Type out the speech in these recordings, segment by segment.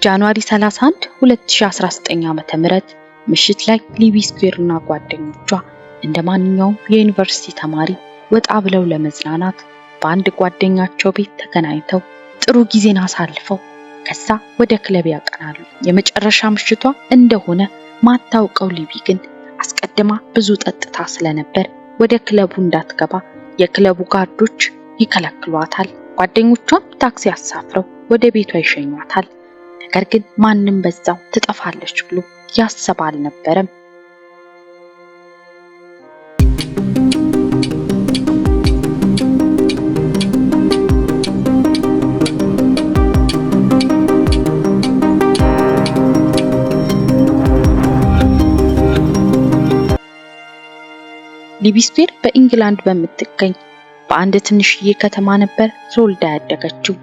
ጃንዋሪ 31 2019 ዓ.ም ምሽት ላይ ሊቢ ስኩዌርና ጓደኞቿ እንደማንኛውም የዩኒቨርሲቲ ተማሪ ወጣ ብለው ለመዝናናት በአንድ ጓደኛቸው ቤት ተገናኝተው ጥሩ ጊዜን አሳልፈው ከዛ ወደ ክለብ ያቀናሉ። የመጨረሻ ምሽቷ እንደሆነ ማታውቀው ሊቢ ግን አስቀድማ ብዙ ጠጥታ ስለነበር ወደ ክለቡ እንዳትገባ የክለቡ ጋርዶች ይከለክሏታል። ጓደኞቿም ታክሲ አሳፍረው ወደ ቤቷ ይሸኟታል። ነገር ግን ማንንም በዛው ትጠፋለች ብሎ ያሰበ አልነበረም። ሊቢ ስኩዌር በእንግላንድ በምትገኝ በአንድ ትንሽዬ ከተማ ነበር ተወልዳ ያደገችው።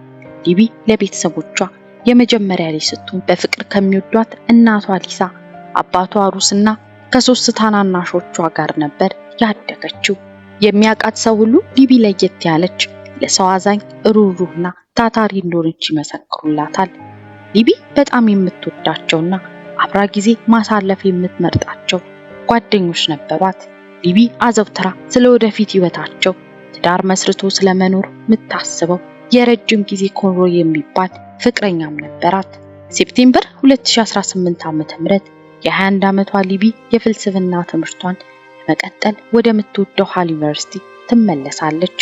ሊቢ ለቤተሰቦቿ የመጀመሪያ ልጅ ስትሆን በፍቅር ከሚወዷት እናቷ ሊሳ፣ አባቷ ሩስና ከሶስት ታናናሾቿ ጋር ነበር ያደገችው። የሚያውቃት ሰው ሁሉ ሊቢ ለየት ያለች፣ ለሰው አዛኝ፣ ሩህሩህና ታታሪ እንደሆነች ይመሰክሩላታል። ሊቢ በጣም የምትወዳቸውና አብራ ጊዜ ማሳለፍ የምትመርጣቸው ጓደኞች ነበሯት። ሊቢ አዘውትራ ስለ ወደፊት ህይወታቸው ትዳር መስርቶ ስለመኖር የምታስበው የረጅም ጊዜ ኮንሮ የሚባል ፍቅረኛም ነበራት። ሴፕቴምበር 2018 ዓ.ም የ21 ዓመቷ ሊቢ የፍልስፍና ትምህርቷን ለመቀጠል ወደ ምትወደው ሃል ዩኒቨርሲቲ ትመለሳለች።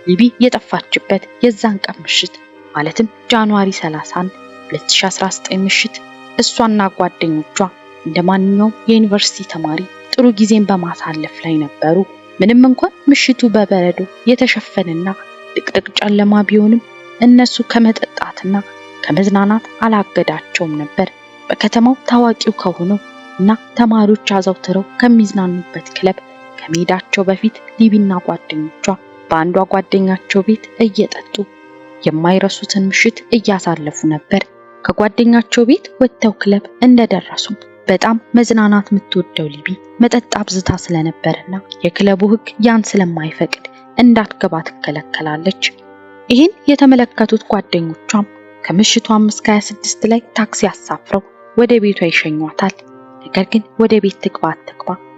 ሊቢ የጠፋችበት የዛን ቀን ምሽት ማለትም ጃንዋሪ 31 2019 ምሽት እሷና ጓደኞቿ እንደማንኛውም የዩኒቨርሲቲ ተማሪ ጥሩ ጊዜን በማሳለፍ ላይ ነበሩ። ምንም እንኳን ምሽቱ በበረዶ የተሸፈነና ድቅድቅ ጨለማ ቢሆንም እነሱ ከመጠጣትና ከመዝናናት አላገዳቸውም ነበር። በከተማው ታዋቂው ከሆነው እና ተማሪዎች አዘውትረው ከሚዝናኑበት ክለብ ከመሄዳቸው በፊት ሊቢና ጓደኞቿ በአንዷ ጓደኛቸው ቤት እየጠጡ የማይረሱትን ምሽት እያሳለፉ ነበር። ከጓደኛቸው ቤት ወጥተው ክለብ እንደደረሱ በጣም መዝናናት የምትወደው ሊቢ መጠጥ አብዝታ ስለነበርና የክለቡ ሕግ ያን ስለማይፈቅድ እንዳትገባ ትከለከላለች። ይህን የተመለከቱት ጓደኞቿም ከምሽቱ 5:26 ላይ ታክሲ አሳፍረው ወደ ቤቷ ይሸኟታል። ነገር ግን ወደ ቤት ትግባ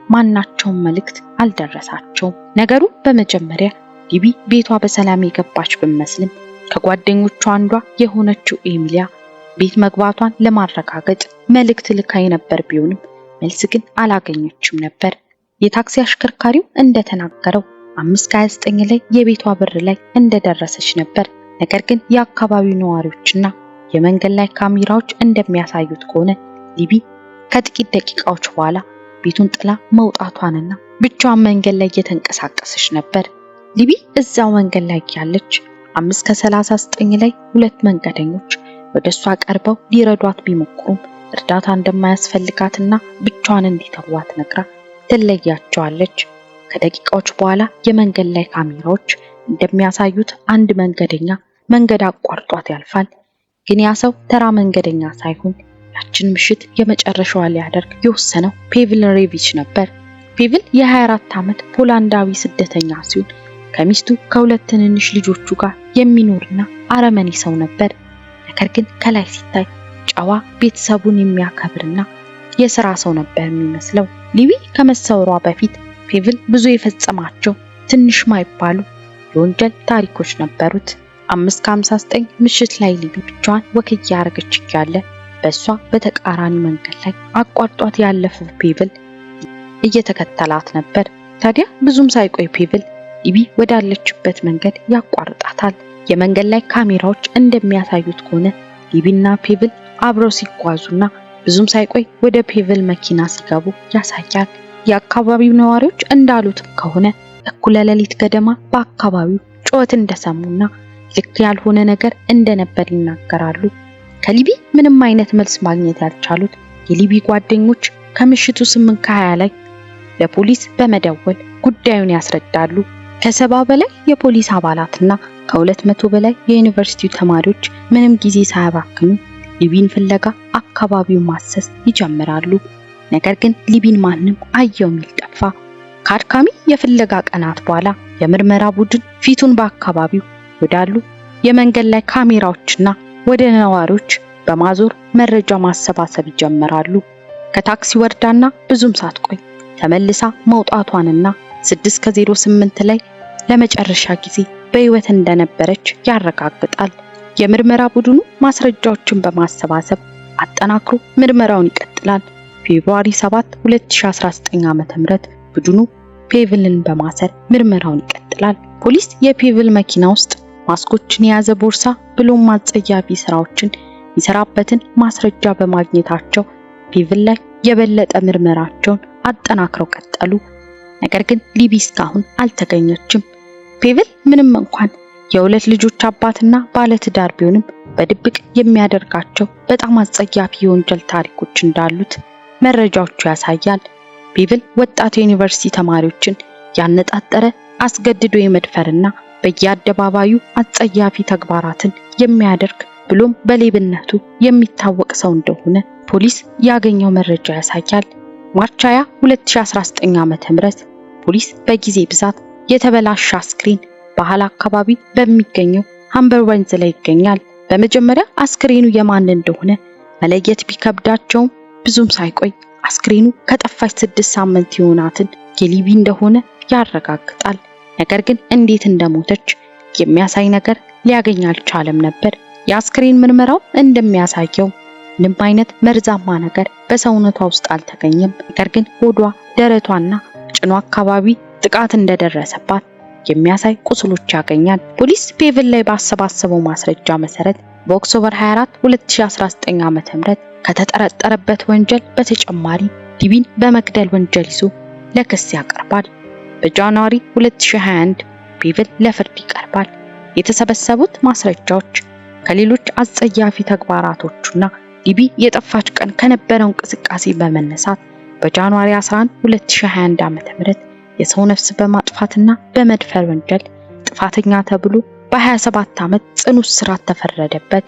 ማናቸውም መልእክት አልደረሳቸውም። ነገሩ በመጀመሪያ ሊቢ ቤቷ በሰላም የገባች ብመስልም ከጓደኞቿ አንዷ የሆነችው ኤሚሊያ ቤት መግባቷን ለማረጋገጥ መልእክት ልካ የነበር ቢሆንም መልስ ግን አላገኘችም ነበር። የታክሲ አሽከርካሪው እንደተናገረው 5:29 ላይ የቤቷ በር ላይ እንደደረሰች ነበር። ነገር ግን የአካባቢው ነዋሪዎችና የመንገድ ላይ ካሜራዎች እንደሚያሳዩት ከሆነ ሊቢ ከጥቂት ደቂቃዎች በኋላ ቤቱን ጥላ መውጣቷንና ብቻዋን መንገድ ላይ እየተንቀሳቀሰች ነበር። ሊቢ እዛው መንገድ ላይ ያለች 5:39 ላይ ሁለት መንገደኞች ወደሷ ቀርበው ሊረዷት ቢሞክሩም እርዳታ እንደማያስፈልጋትና ብቻዋን እንዲተዋት ነግራ ትለያቸዋለች። ከደቂቃዎች በኋላ የመንገድ ላይ ካሜራዎች እንደሚያሳዩት አንድ መንገደኛ መንገድ አቋርጧት ያልፋል። ግን ያ ሰው ተራ መንገደኛ ሳይሆን ያችን ምሽት የመጨረሻዋ ሊያደርግ የወሰነው ፔቭል ሬቪች ነበር። ፔቭል የ24 ዓመት ፖላንዳዊ ስደተኛ ሲሆን ከሚስቱ ከሁለት ትንንሽ ልጆቹ ጋር የሚኖርና አረመኔ ሰው ነበር። ነገር ግን ከላይ ሲታይ ጨዋ፣ ቤተሰቡን የሚያከብርና የሥራ ሰው ነበር የሚመስለው። ሊቢ ከመሰወሯ በፊት ፔቭል ብዙ የፈጸማቸው ትንሽ ማይባሉ የወንጀል ታሪኮች ነበሩት። 5:59 ምሽት ላይ ሊቢ ብቻዋን ወክ እያደረገች እያለ በሷ በተቃራኒ መንገድ ላይ አቋርጧት ያለፈው ፔቭል እየተከተላት ነበር። ታዲያ ብዙም ሳይቆይ ፔቭል ሊቢ ወዳለችበት መንገድ ያቋርጣታል። የመንገድ ላይ ካሜራዎች እንደሚያሳዩት ከሆነ ሊቢና ፔቭል አብረው ሲጓዙና ብዙም ሳይቆይ ወደ ፔቭል መኪና ሲገቡ ያሳያል። የአካባቢው ነዋሪዎች እንዳሉት ከሆነ እኩለ ሌሊት ገደማ በአካባቢው ጩኸት እንደሰሙና ልክ ያልሆነ ነገር እንደነበር ይናገራሉ። ከሊቢ ምንም አይነት መልስ ማግኘት ያልቻሉት የሊቢ ጓደኞች ከምሽቱ 8:20 ላይ ለፖሊስ በመደወል ጉዳዩን ያስረዳሉ። ከ70 በላይ የፖሊስ አባላትና ከ200 በላይ የዩኒቨርሲቲው ተማሪዎች ምንም ጊዜ ሳያባክኑ ሊቢን ፍለጋ አካባቢው ማሰስ ይጀምራሉ። ነገር ግን ሊቢን ማንም አየው የሚል ጠፋ። ከአድካሚ የፍለጋ ቀናት በኋላ የምርመራ ቡድን ፊቱን በአካባቢው ወዳሉ የመንገድ ላይ ካሜራዎችና ወደ ነዋሪዎች በማዞር መረጃ ማሰባሰብ ይጀምራሉ። ከታክሲ ወርዳና ብዙም ሳትቆይ ተመልሳ መውጣቷንና 6:08 ላይ ለመጨረሻ ጊዜ በህይወት እንደነበረች ያረጋግጣል። የምርመራ ቡድኑ ማስረጃዎችን በማሰባሰብ አጠናክሮ ምርመራውን ይቀጥላል። ፌብሩዋሪ 7 2019 ዓ.ም ቡድኑ ፔቭልን በማሰር ምርመራውን ይቀጥላል። ፖሊስ የፔቭል መኪና ውስጥ ማስኮችን የያዘ ቦርሳ ብሎም አጸያፊ ስራዎችን የሚሰራበትን ማስረጃ በማግኘታቸው ፔቭል ላይ የበለጠ ምርመራቸውን አጠናክረው ቀጠሉ። ነገር ግን ሊቢ እስካሁን አልተገኘችም። ፔቭል ምንም እንኳን የሁለት ልጆች አባትና ባለትዳር ቢሆንም በድብቅ የሚያደርጋቸው በጣም አጸያፊ የወንጀል ታሪኮች እንዳሉት መረጃዎቹ ያሳያል። ፔቭል ወጣት የዩኒቨርሲቲ ተማሪዎችን ያነጣጠረ አስገድዶ የመድፈርና በየአደባባዩ አጸያፊ ተግባራትን የሚያደርግ ብሎም በሌብነቱ የሚታወቅ ሰው እንደሆነ ፖሊስ ያገኘው መረጃ ያሳያል። ማርች 20 2019 ዓ.ም ፖሊስ በጊዜ ብዛት የተበላሸ አስክሬን ባህል አካባቢ በሚገኘው ሃምበር ወንዝ ላይ ይገኛል። በመጀመሪያ አስክሬኑ የማን እንደሆነ መለየት ቢከብዳቸውም ብዙም ሳይቆይ አስክሬኑ ከጠፋች 6 ሳምንት የሆናትን የሊቢ እንደሆነ ያረጋግጣል። ነገር ግን እንዴት እንደሞተች የሚያሳይ ነገር ሊያገኝ አልቻለም ነበር። የአስክሬን ምርመራው እንደሚያሳየው ምንም አይነት መርዛማ ነገር በሰውነቷ ውስጥ አልተገኘም። ነገር ግን ሆዷ፣ ደረቷና ጭኗ አካባቢ ጥቃት እንደደረሰባት የሚያሳይ ቁስሎች ያገኛል። ፖሊስ ፔቭል ላይ ባሰባሰበው ማስረጃ መሰረት በኦክቶበር 24 2019 ዓ.ም ከተጠረጠረበት ወንጀል በተጨማሪ ሊቢን በመግደል ወንጀል ይዞ ለክስ ያቀርባል። በጃንዋሪ 2021 ፔቭል ለፍርድ ይቀርባል። የተሰበሰቡት ማስረጃዎች ከሌሎች አጸያፊ ተግባራቶችና ሊቢ የጠፋች ቀን ከነበረው እንቅስቃሴ በመነሳት በጃንዋሪ 11 2021 ዓ.ም የሰው ነፍስ በማጥፋትና በመድፈር ወንጀል ጥፋተኛ ተብሎ በ27 ዓመት ጽኑ እስራት ተፈረደበት።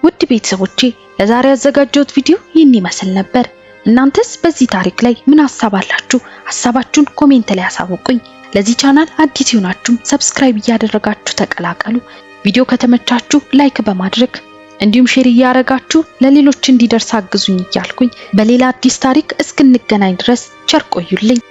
ውድ ቤተሰቦቼ ለዛሬ ያዘጋጀሁት ቪዲዮ ይህን ይመስል ነበር። እናንተስ በዚህ ታሪክ ላይ ምን ሐሳብ አላችሁ? ሐሳባችሁን ኮሜንት ላይ አሳውቁኝ። ለዚህ ቻናል አዲስ ሆናችሁ ሰብስክራይብ እያደረጋችሁ ተቀላቀሉ። ቪዲዮ ከተመቻችሁ ላይክ በማድረግ እንዲሁም ሼር እያደረጋችሁ ለሌሎች እንዲደርስ አግዙኝ እያልኩኝ በሌላ አዲስ ታሪክ እስክንገናኝ ድረስ ቸር ቆዩልኝ።